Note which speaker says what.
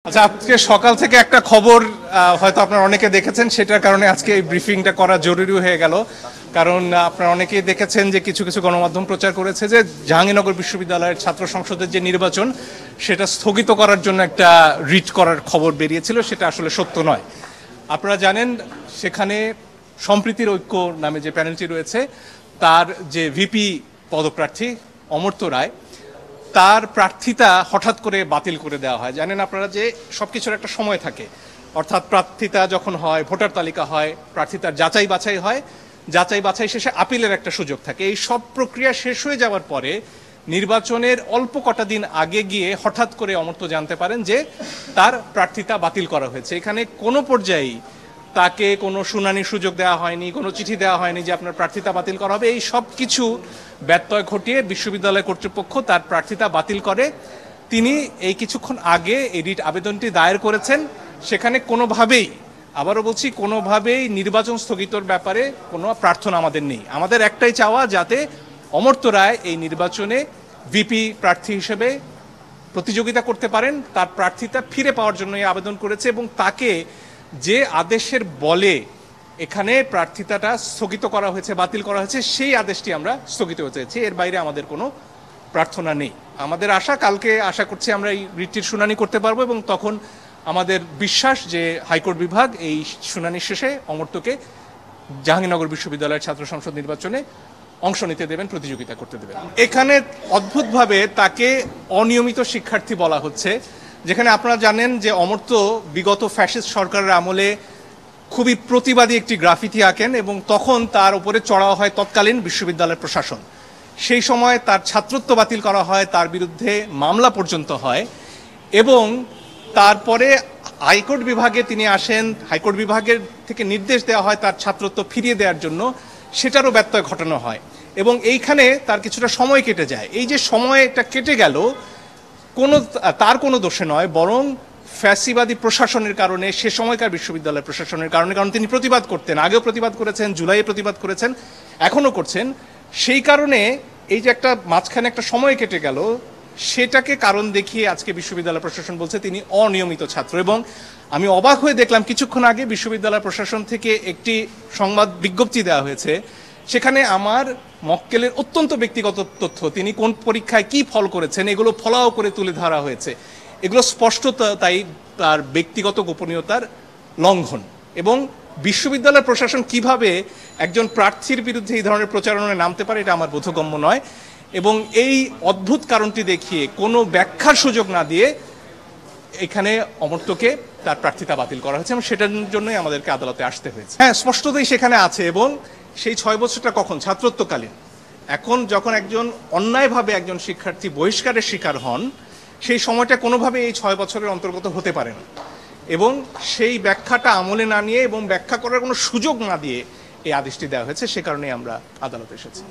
Speaker 1: আচ্ছা, আজকে সকাল থেকে একটা খবর হয়তো আপনারা অনেকে দেখেছেন, সেটার কারণে আজকে এই ব্রিফিংটা করা জরুরি হয়ে গেল। কারণ আপনারা অনেকেই দেখেছেন যে কিছু কিছু গণমাধ্যম প্রচার করেছে যে জাহাঙ্গীরনগর বিশ্ববিদ্যালয়ের ছাত্র সংসদের যে নির্বাচন সেটা স্থগিত করার জন্য একটা রিট করার খবর বেরিয়েছিল। সেটা আসলে সত্য নয়। আপনারা জানেন সেখানে সম্প্রীতির ঐক্য নামে যে প্যানেলটি রয়েছে তার যে ভিপি পদপ্রার্থী অমর্ত্য রায়, তার প্রার্থিতা হঠাৎ করে বাতিল করে দেওয়া হয়। জানেন আপনারা যে সবকিছুর একটা সময় থাকে, অর্থাৎ প্রার্থিতা যখন হয়, ভোটার তালিকা হয়, প্রার্থিতার যাচাই বাছাই হয়, যাচাই বাছাই শেষে আপিলের একটা সুযোগ থাকে। এই সব প্রক্রিয়া শেষ হয়ে যাওয়ার পরে নির্বাচনের অল্প কটা দিন আগে গিয়ে হঠাৎ করে অমর্ত্য জানতে পারেন যে তার প্রার্থিতা বাতিল করা হয়েছে। এখানে কোনো পর্যায়েই তাকে কোনো শুনানির সুযোগ দেওয়া হয়নি, কোনো চিঠি দেওয়া হয়নি যে আপনার প্রার্থিতা বাতিল করা হবে। এই সব কিছু ব্যত্যয় ঘটিয়ে বিশ্ববিদ্যালয় কর্তৃপক্ষ তার প্রার্থিতা বাতিল করে। তিনি এই কিছুক্ষণ আগে এই রিট আবেদনটি দায়ের করেছেন। সেখানে কোনোভাবেই, আবারও বলছি, কোনোভাবেই নির্বাচন স্থগিতর ব্যাপারে কোনো প্রার্থনা আমাদের নেই। আমাদের একটাই চাওয়া, যাতে অমর্ত্য রায় এই নির্বাচনে ভিপি প্রার্থী হিসেবে প্রতিযোগিতা করতে পারেন। তার প্রার্থিতা ফিরে পাওয়ার জন্য এই আবেদন করেছে এবং তাকে যে আদেশের বলে এখানে প্রার্থিতাটা স্থগিত করা হয়েছে, বাতিল করা হয়েছে, সেই আদেশটি আমরা স্থগিত হতে চাইছি। এর বাইরে আমাদের কোনো প্রার্থনা নেই। আমাদের আশা, কালকে আশা করছি আমরা এই রিটটির শুনানি করতে পারবো এবং তখন আমাদের বিশ্বাস যে হাইকোর্ট বিভাগ এই শুনানির শেষে অমর্ত্যকে জাহাঙ্গীরনগর বিশ্ববিদ্যালয়ের ছাত্র সংসদ নির্বাচনে অংশ নিতে দেবেন, প্রতিযোগিতা করতে দেবেন। এখানে অদ্ভুতভাবে তাকে অনিয়মিত শিক্ষার্থী বলা হচ্ছে, যেখানে আপনারা জানেন যে অমর্ত্য বিগত ফ্যাসিস্ট সরকারের আমলে খুবই প্রতিবাদী একটি গ্রাফিতি আঁকেন এবং তখন তার উপরে চড়াও হয় তৎকালীন বিশ্ববিদ্যালয়ের প্রশাসন। সেই সময় তার ছাত্রত্ব বাতিল করা হয়, তার বিরুদ্ধে মামলা পর্যন্ত হয় এবং তারপরে হাইকোর্ট বিভাগে তিনি আসেন। হাইকোর্ট বিভাগের থেকে নির্দেশ দেওয়া হয় তার ছাত্রত্ব ফিরিয়ে দেওয়ার জন্য, সেটারও ব্যত্যয় ঘটানো হয় এবং এইখানে তার কিছুটা সময় কেটে যায়। এই যে সময়টা কেটে গেল, তার কোনো দোষে নয়, বরং ফ্যাসিবাদী প্রশাসনের কারণে, সে সময়কার বিশ্ববিদ্যালয়ের প্রশাসনের কারণে। কারণ তিনি প্রতিবাদ করতেন, আগেও প্রতিবাদ করেছেন, জুলাইয়ে প্রতিবাদ করেছেন, এখনও করছেন। সেই কারণে এই যে একটা মাঝখানে একটা সময় কেটে গেল, সেটাকে কারণ দেখিয়ে আজকে বিশ্ববিদ্যালয় প্রশাসন বলছে তিনি অনিয়মিত ছাত্র। এবং আমি অবাক হয়ে দেখলাম কিছুক্ষণ আগে বিশ্ববিদ্যালয় প্রশাসন থেকে একটি সংবাদ বিজ্ঞপ্তি দেওয়া হয়েছে, সেখানে আমার মক্কেলের অত্যন্ত ব্যক্তিগত তথ্য, তিনি কোন পরীক্ষায় কি ফল করেছেন, এগুলো ফলাও করে তুলে ধরা হয়েছে। এগুলো স্পষ্ট তাই তার ব্যক্তিগত গোপনীয়তার লঙ্ঘন। এবং বিশ্ববিদ্যালয় প্রশাসন কিভাবে একজন প্রার্থীর বিরুদ্ধে এই ধরনের প্রচারণায় নামতে পারে, এটা আমার বোধগম্য নয়। এবং এই অদ্ভুত কারণটি দেখিয়ে কোনো ব্যাখ্যার সুযোগ না দিয়ে এখানে অমর্ত্যকে তার প্রার্থিতা বাতিল করা হয়েছে এবং সেটার জন্যই আমাদেরকে আদালতে আসতে হয়েছে। হ্যাঁ, স্পষ্টতই সেখানে আছে। এবং সেই 6 বছরটা কখন? ছাত্রত্বকালীন। এখন যখন একজন অন্যায়ভাবে একজন শিক্ষার্থী বহিষ্কারের শিকার হন, সেই সময়টা কোনোভাবে এই 6 বছরের অন্তর্গত হতে পারে না। এবং সেই ব্যাখ্যাটা আমলে না নিয়ে এবং ব্যাখ্যা করার কোনো সুযোগ না দিয়ে এই আদেশটি দেওয়া হয়েছে, সে কারণেই আমরা আদালতে এসেছি।